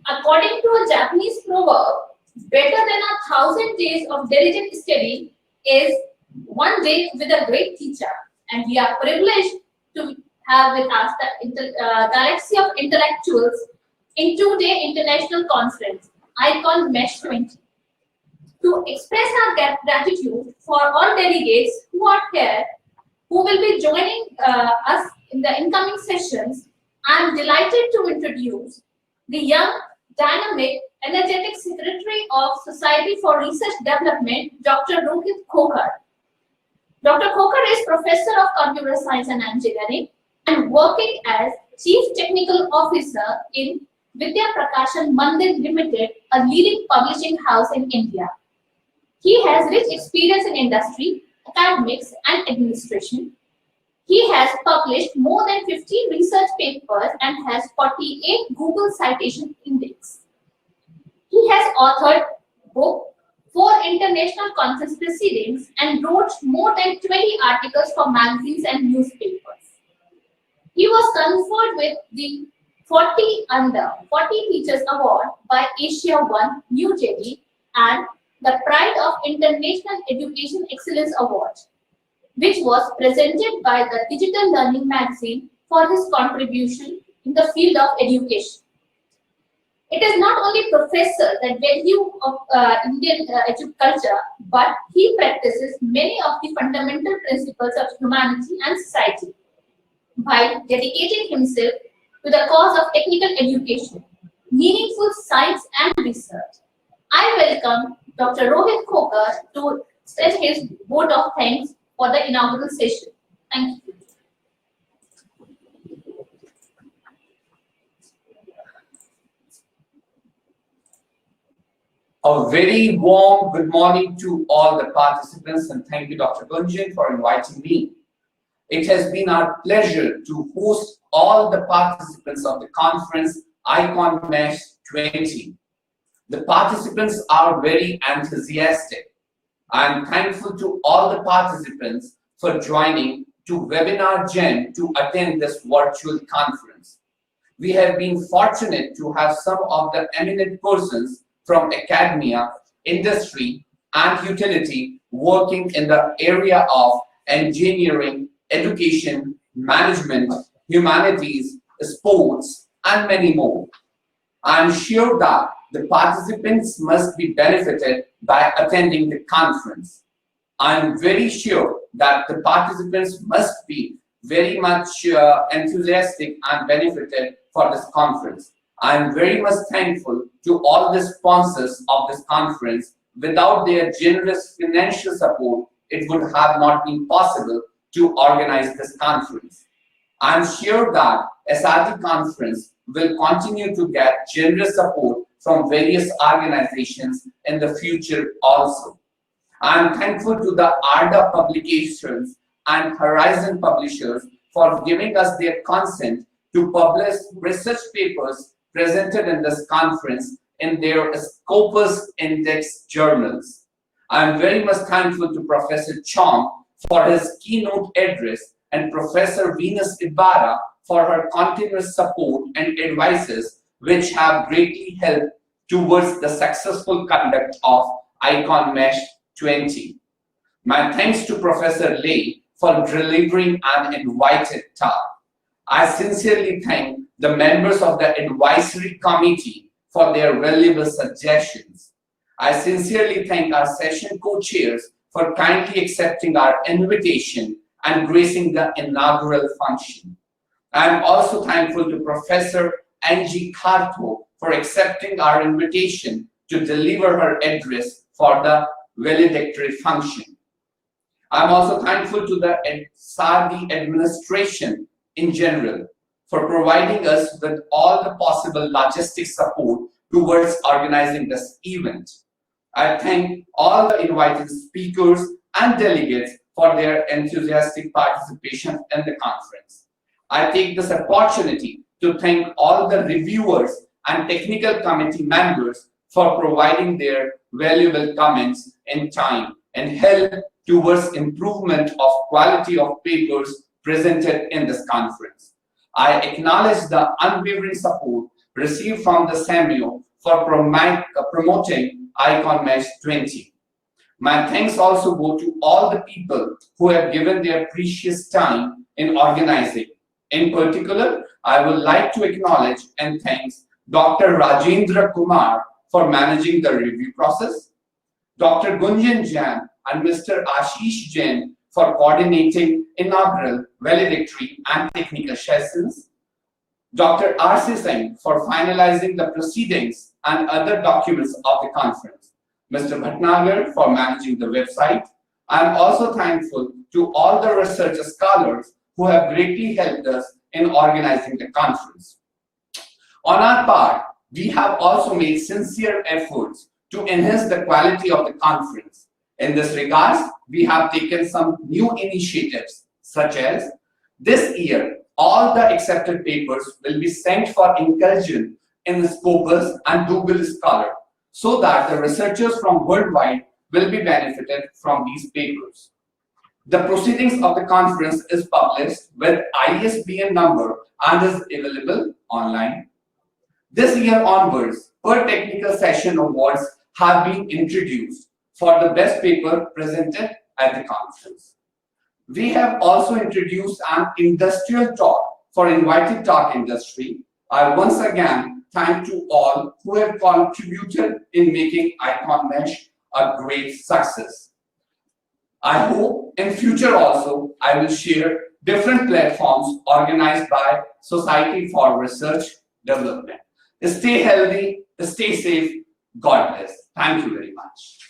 According to a Japanese proverb, better than 1,000 days of diligent study is one day with a great teacher. And we are privileged to have with us the galaxy of intellectuals in two-day international conference, ICON Mesh 20. To express our gratitude for all delegates who are here, who will be joining us in the incoming sessions, I am delighted to introduce the young, dynamic, energetic Secretary of Society for Research Development, Dr. Rohit Khokar. Dr. Khokar is Professor of Computer Science and Engineering and working as Chief Technical Officer in Vidya Prakashan Mandir Limited, a leading publishing house in India. He has rich experience in industry, academics, and administration. He has published more than 50 research papers and has 48 Google Citation Index. He has authored book, 4 international conference proceedings, and wrote more than 20 articles for magazines and newspapers. He was conferred with the 40 Under 40 Teachers Award by Asia One, New Delhi, and the Pride of International Education Excellence Award, which was presented by the Digital Learning magazine for his contribution in the field of education. It is not only professor that value of Indian culture, but he practices many of the fundamental principles of humanity and society by dedicating himself to the cause of technical education, meaningful science and research. I welcome Dr. Rohit Khokar to extend his vote of thanks for the inaugural session. Thank you. A very warm good morning to all the participants, and thank you, Dr. Gunjan, for inviting me. It has been our pleasure to host all the participants of the conference ICON Mesh 20. The participants are very enthusiastic. I am thankful to all the participants for joining to Webinar Gen to attend this virtual conference. We have been fortunate to have some of the eminent persons from academia, industry, and utility working in the area of engineering, education, management, humanities, sports, and many more. I am sure that the participants must be benefited by attending the conference. I am very sure that the participants must be very much enthusiastic and benefited for this conference. I am very much thankful to all the sponsors of this conference. Without their generous financial support, it would have not been possible to organize this conference. I am sure that SRT conference will continue to get generous support from various organizations in the future also. I am thankful to the ARDA Publications and Horizon Publishers for giving us their consent to publish research papers presented in this conference in their Scopus Index journals. I am very much thankful to Professor Chong for his keynote address and Professor Venus Ibarra for her continuous support and advices, which have greatly helped towards the successful conduct of ICON Mesh 20. My thanks to Professor Lay for delivering an invited talk. I sincerely thank the members of the advisory committee for their valuable suggestions. I sincerely thank our session co-chairs for kindly accepting our invitation and gracing the inaugural function. I am also thankful to Professor Angie Kharto for accepting our invitation to deliver her address for the valedictory function. I am also thankful to the SARD administration in general for providing us with all the possible logistic support towards organizing this event. I thank all the invited speakers and delegates for their enthusiastic participation in the conference. I take this opportunity to thank all the reviewers and technical committee members for providing their valuable comments in time and help towards improvement of quality of papers presented in this conference. I acknowledge the unwavering support received from the SAMUO for promoting Icon Mesh 20. My thanks also go to all the people who have given their precious time in organizing. In particular, I would like to acknowledge and thank Dr. Rajendra Kumar for managing the review process, Dr. Gunjan Jain and Mr. Ashish Jain for coordinating inaugural valedictory and technical sessions, Dr. R.C. Singh for finalizing the proceedings and other documents of the conference, Mr. Bhatnagar for managing the website. I am also thankful to all the research scholars who have greatly helped us in organizing the conference. On our part, we have also made sincere efforts to enhance the quality of the conference. In this regard, we have taken some new initiatives, such as this year, all the accepted papers will be sent for inclusion in the Scopus and Google Scholar, so that the researchers from worldwide will be benefited from these papers. The proceedings of the conference is published with ISBN number and is available online. This year onwards, per technical session awards have been introduced for the best paper presented at the conference. We have also introduced an industrial talk for invited talk industry. I once again thank to all who have contributed in making Icon Mesh a great success. I hope in future also I will share different platforms organized by Society for Research Development. Stay healthy, stay safe. God bless. Thank you very much.